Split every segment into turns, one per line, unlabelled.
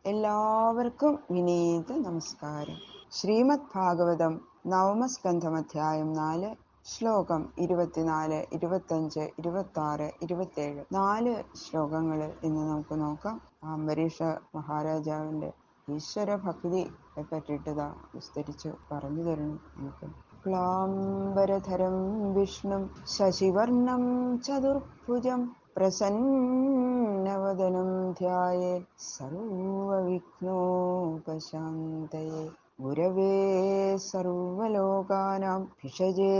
എല്ലാവർക്കും വിനീത നമസ്കാരം. ശ്രീമദ് ഭാഗവതം നവമസ്കന്ധം അധ്യായം 4 ശ്ലോകം 24, 25, 26, 27 4 ശ്ലോകങ്ങൾ ഇന്ന് നമുക്ക് നോക്കാം. അംബരീഷ മഹാരാജാവിന്റെ ഈശ്വര ഭക്തിയെ പറ്റിയിട്ട് വിസ്തരിച്ച് പറഞ്ഞു തരണം നമുക്ക്. ക്ലാംബരധരം വിഷ്ണും ശശിവർണം ചതുർഭുജം പ്രസന്നവദനം ധ്യായേത് സർവവിഘ്നോപശാന്തയേ ഗുരവേ സർവലോകാനാം ഭിഷജേ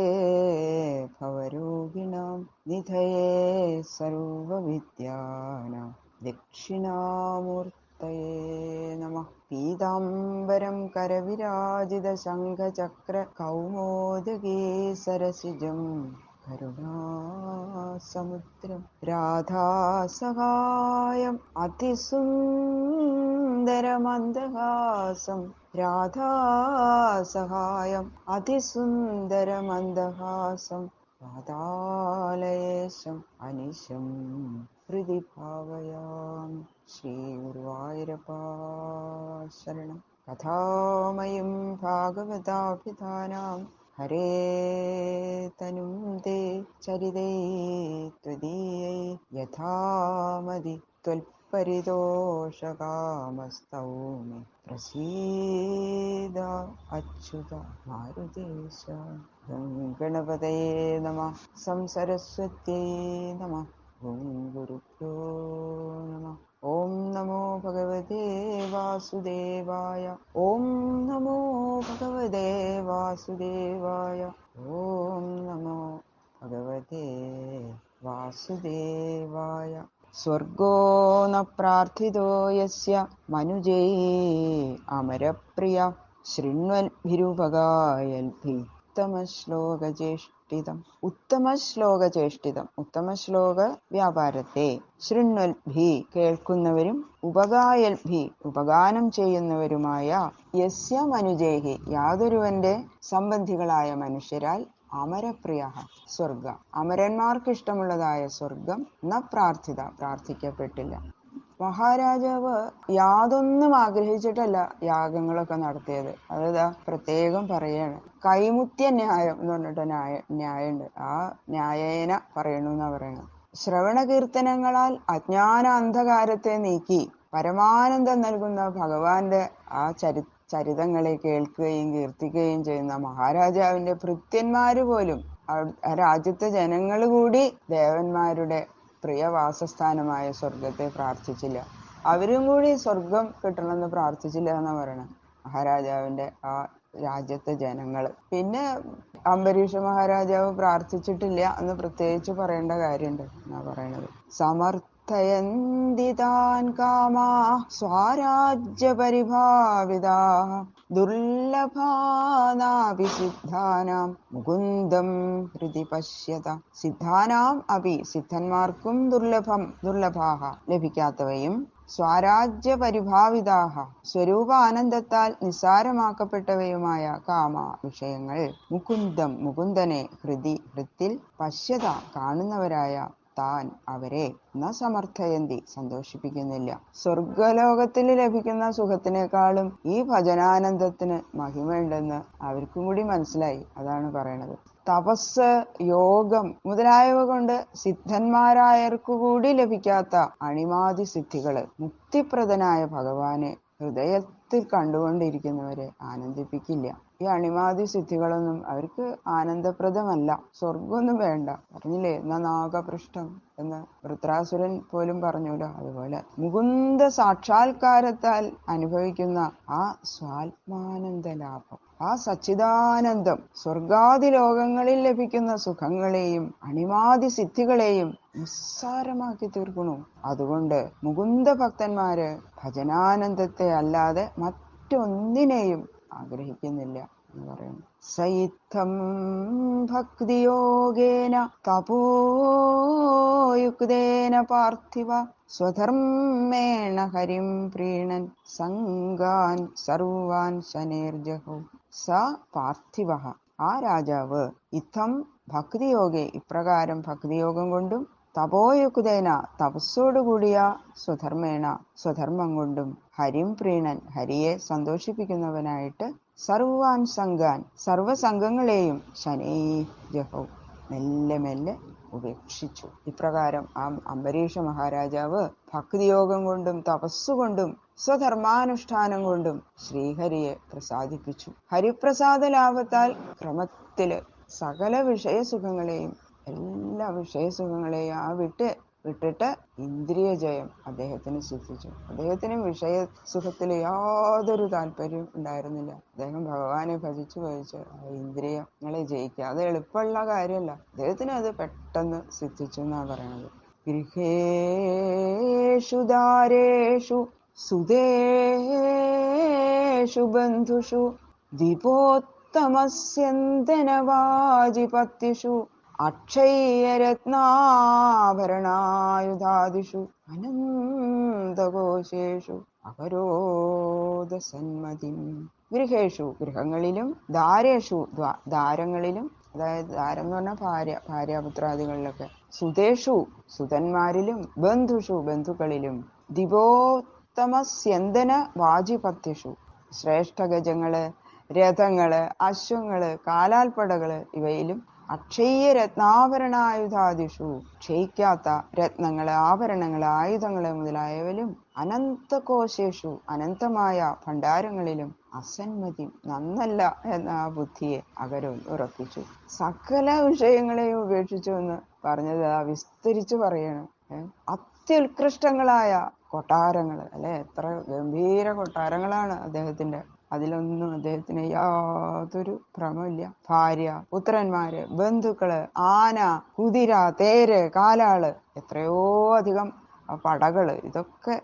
ഭവരോഗിണാം നിധയേ സർവവിദ്യാനാം ദക്ഷിണാമൂർത്തയേ നമഃ. പീതാംബരം കരവിരാജിത ശംഖചക്ര കൗമോദഗീ സരസിജം കരുണാസമുദ്രം രാധാസഹായം അതിസുന്ദരമന്ദഹാസം രാധാസഹായം അതിസുന്ദരമന്ദഹാസം പാതാലയേശം അനിശം ഹൃദി ഭാവയാമി. ശ്രീ ഗുരുവായൂരപ്പാ ശരണം. കഥാമയം ഭാഗവതാഭിധാനാം ഹരേ തനും തേ ചരിതേ ത്വദീയൈ യഥാമതി ത്വൽപരിതോഷകാമസ്തൗമി പ്രസീദ അച്യുത മാരുതേശ. ഗണപതയേ നമഃ. സംസരസ്വത്യൈ നമഃ. ഓം ഗുരുഭ്യോ നമഃ. ഓം നമോ ഭഗവതേ വാസുദേവായ. ഓം നമോ ഭഗവതേ വാസുദേവായ. ഓം നമോ ഭഗവതേ വാസുദേവായ. സ്വർഗോ ന പ്രാർത്ഥിതോ യസ്യ മനുജൈ അമരപ്രിയ ശൃണ്വൽഭിരുപഗായൽഭി ഉത്തമശ്ലോകചേഷ്ടിതം. ഉത്തമശ്ലോകചേഷ്ടിതം, ഉത്തമശ്ലോക വ്യാപാരത്തെ ശൃണ്വൽഭി കേൾക്കുന്നവരും ഉപഗായൽഭി ഉപഗാനം ചെയ്യുന്നവരുമായ യസ്യ മനുജേഹി യാതൊരുവന്റെ സംബന്ധികളായ മനുഷ്യരാൽ അമരപ്രിയ സ്വർഗ അമരന്മാർക്ക് ഇഷ്ടമുള്ളതായ സ്വർഗം ന പ്രാർത്ഥിത പ്രാർത്ഥിക്കപ്പെട്ടില്ല. മഹാരാജാവ് യാതൊന്നും ആഗ്രഹിച്ചിട്ടല്ല യാഗങ്ങളൊക്കെ നടത്തിയത്. അത് പ്രത്യേകം പറയാണ്. കൈമുത്യ ന്യായം എന്ന് പറഞ്ഞിട്ട് ന്യായമുണ്ട്. ആ ന്യായേന പറയണമെന്നാ പറയണത്. ശ്രവണ കീർത്തനങ്ങളാൽ അജ്ഞാന അന്ധകാരത്തെ നീക്കി പരമാനന്ദം നൽകുന്ന ഭഗവാന്റെ ആ ചരിതങ്ങളെ കേൾക്കുകയും കീർത്തിക്കുകയും ചെയ്യുന്ന മഹാരാജാവിന്റെ ഭൃത്യന്മാര് പോലും ആ രാജ്യത്തെ ജനങ്ങൾ കൂടി ദേവന്മാരുടെ പ്രിയവാസസ്ഥാനമായ സ്വർഗത്തെ പ്രാർത്ഥിച്ചില്ല. അവരും കൂടി സ്വർഗം കിട്ടണമെന്ന് പ്രാർത്ഥിച്ചില്ല എന്നാ പറയണത് മഹാരാജാവിന്റെ ആ രാജ്യത്തെ ജനങ്ങള്. പിന്നെ അംബരീഷ മഹാരാജാവ് പ്രാർത്ഥിച്ചിട്ടില്ല എന്ന് പ്രത്യേകിച്ച് പറയേണ്ട കാര്യമുണ്ട് എന്നാ പറയണത്. സമർത്ഥയന്തിതാൻ കാമാ സ്വരാജ്യ പരിഭാവിതാ ദുർലഭാനാപി സിദ്ധാനാം മുകുന്ദം ഹൃദി പശ്യത. സിദ്ധാനാം അപി സിദ്ധന്മാർക്കും ദുർലഭാഹ ലഭിക്കാത്തവയും സ്വരാജ്യ പരിഭാവിതാഹ സ്വരൂപാനന്ദത്താൽ നിസ്സാരമാക്കപ്പെട്ടവയുമായ കാമ വിഷയങ്ങൾ മുകുന്ദനെ ഹൃത്തിൽ പശ്യത കാണുന്നവരായ താൻ അവരെ ന സമർത്ഥയന്തി സന്തോഷിപ്പിക്കുന്നില്ല. സ്വർഗലോകത്തിൽ ലഭിക്കുന്ന സുഖത്തിനേക്കാളും ഈ ഭജനാനന്ദത്തിന് മഹിമയുണ്ടെന്ന് അവർക്കും കൂടി മനസ്സിലായി. അതാണ് പറയണത്. തപസ്, യോഗം മുതലായവ കൊണ്ട് സിദ്ധന്മാരായവർക്കു കൂടി ലഭിക്കാത്ത അണിമാതി സിദ്ധികള് മുക്തിപ്രദനായ ഭഗവാനെ ഹൃദയത്തിൽ കണ്ടുകൊണ്ടിരിക്കുന്നവരെ ആനന്ദിപ്പിക്കില്ല. ഈ അണിമാതി സിദ്ധികളൊന്നും അവർക്ക് ആനന്ദപ്രദമല്ല. സ്വർഗമൊന്നും വേണ്ട. പറഞ്ഞില്ലേ നാഗപൃഷ്ഠം എന്ന് വൃത്രാസുരൻ പോലും പറഞ്ഞൂല. അതുപോലെ മുകുന്ദ സാക്ഷാത്കാരത്താൽ അനുഭവിക്കുന്ന ആ സ്വാത്മാനന്ദ ലാഭം, ആ സച്ചിദാനന്ദം സ്വർഗാദി ലോകങ്ങളിൽ ലഭിക്കുന്ന സുഖങ്ങളെയും അണിമാതി സിദ്ധികളെയും നിസ്സാരമാക്കി തീർക്കണു. അതുകൊണ്ട് മുകുന്ദ ഭക്തന്മാര് ഭജനാനന്ദത്തെ അല്ലാതെ മറ്റൊന്നിനെയും ആഗ്രഹിക്കുന്നില്ല എന്ന് പറയുന്നു. സയിത്തം ഭക്തിയോഗേന തപോയുക്തേന പാർത്ഥിവ സ്വധർമ്മേണ ഹരിം പ്രീണൻ സംഗാൻ സർവാൻ ശനേർജഹോ. സ പാർത്ഥിവ ആ രാജാവ് ഇത്തം ഭക്തിയോഗേ ഇപ്രകാരം ഭക്തിയോഗം കൊണ്ടും തപോയുക്തേന തപസ്സോടുകൂടിയ സ്വധർമ്മേണ സ്വധർമ്മം കൊണ്ടും ഹരിം പ്രീണൻ ഹരിയെ സന്തോഷിപ്പിക്കുന്നവനായിട്ട് സർവാൻ സംഘാൻ സർവസംഘങ്ങളെയും ശനൈ ജഹൗ മെല്ലെ മെല്ലെ ഉപേക്ഷിച്ചു. ഇപ്രകാരം ആ അംബരീഷ മഹാരാജാവ് ഭക്തിയോഗം കൊണ്ടും തപസ്സുകൊണ്ടും സ്വധർമാനുഷ്ഠാനം കൊണ്ടും ശ്രീഹരിയെ പ്രസാദിപ്പിച്ചു. ഹരിപ്രസാദ ലാഭത്താൽ ക്രമത്തില് സകല വിഷയസുഖങ്ങളെയും എല്ലാ വിഷയസുഖങ്ങളെയും വിട്ടിട്ട് ഇന്ദ്രിയ ജയം അദ്ദേഹത്തിന് സിദ്ധിച്ചു. അദ്ദേഹത്തിന് വിഷയസുഖത്തിൽ യാതൊരു താല്പര്യവും ഉണ്ടായിരുന്നില്ല. അദ്ദേഹം ഭഗവാനെ ഭജിച്ചു ഇന്ദ്രിയങ്ങളെ ജയിക്കുക അത് എളുപ്പമുള്ള കാര്യമല്ല. അദ്ദേഹത്തിന് അത് പെട്ടെന്ന് സിദ്ധിച്ചു എന്നാണ് പറയുന്നത്. ഗൃഹേഷു ദാരേഷു സുതേഷു ബന്ധുഷു ദീപോത്തമസ്യന്തനവാജിപത്യഷു അക്ഷയരത്നാഭരണായുധാദിഷു അനന്തകോശേഷു അപരോധസന്മതിം. ഗൃഹേഷു ഗൃഹങ്ങളിലും ദാരേഷു ദാരങ്ങളിലും, അതായത് ദാരം എന്ന് പറഞ്ഞാൽ ഭാര്യാപുത്രാദികളിലൊക്കെ, സുതേഷു സുതന്മാരിലും, ബന്ധുഷു ബന്ധുക്കളിലും, ദിവോത്തമസ്യന്തന വാജിപത്യഷു ശ്രേഷ്ഠഗജങ്ങള്, രഥങ്ങള്, അശ്വങ്ങള്, കാലാൽപ്പടകള് ഇവയിലും, അക്ഷയ്യ രത്നാഭരണായുധാദിഷു ക്ഷയിക്കാത്ത രത്നങ്ങള്, ആഭരണങ്ങള്, ആയുധങ്ങള് മുതലായവയിലും, അനന്തകോശേഷു അനന്തമായ ഭണ്ഡാരങ്ങളിലും, അസന്മതി നന്നല്ല എന്ന ആ ബുദ്ധിയെ അകരോൻ ഉറപ്പിച്ചു. സകല വിഷയങ്ങളെയും ഉപേക്ഷിച്ചു എന്ന് പറഞ്ഞത് ആ വിസ്തരിച്ചു പറയണം. അത്യുത്കൃഷ്ടങ്ങളായ കൊട്ടാരങ്ങള് അല്ലെ, എത്ര ഗംഭീര കൊട്ടാരങ്ങളാണ് അദ്ദേഹത്തിന്റെ. അതിലൊന്നും അദ്ദേഹത്തിന് യാതൊരു ഭ്രമമില്ല. ഭാര്യ, പുത്രന്മാര്, ബന്ധുക്കള്, ആന, കുതിര, തേര്, കാലാള്, എത്രയോ അധികം പടകള്, ഇതൊക്കെ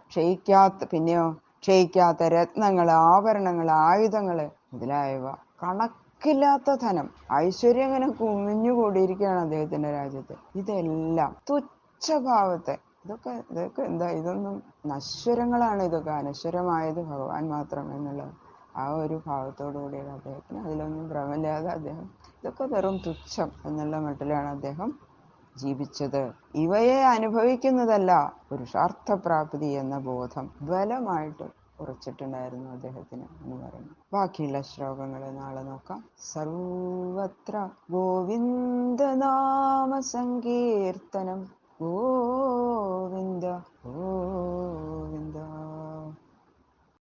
ക്ഷയിക്കാത്ത രത്നങ്ങള്, ആഭരണങ്ങള്, ആയുധങ്ങള് മുതലായവ, കണക്കില്ലാത്ത ധനം, ഐശ്വര്യം ഇങ്ങനെ കുമിഞ്ഞുകൂടിയിരിക്കുകയാണ് അദ്ദേഹത്തിന്റെ രാജ്യത്ത്. ഇതെല്ലാം തുച്ഛഭാവത്തെ ഇതൊക്കെ എന്താ, ഇതൊന്നും നശ്വരങ്ങളാണ്, ഇതൊക്കെ അനശ്വരമായത് ഭഗവാൻ മാത്രം എന്നുള്ള ആ ഒരു ഭാവത്തോടു കൂടിയാണ് അദ്ദേഹത്തിന്. അതിലൊന്നും ഭ്രമമില്ലാതെ അദ്ദേഹം ഇതൊക്കെ വെറും തുച്ഛം എന്നുള്ള മട്ടിലാണ് അദ്ദേഹം ജീവിച്ചത്. ഇവയെ അനുഭവിക്കുന്നതല്ല പുരുഷാർത്ഥപ്രാപ്തി എന്ന ബോധം ബലമായിട്ട് ഉറച്ചിട്ടുണ്ടായിരുന്നു അദ്ദേഹത്തിന് എന്ന് പറയുന്നു. ബാക്കിയുള്ള ശ്ലോകങ്ങൾ നാളെ നോക്കാം. സർവത്ര ഗോവിന്ദനാമ സങ്കീർത്തനം ഗോവിന്ദ ഗോവിന്ദ.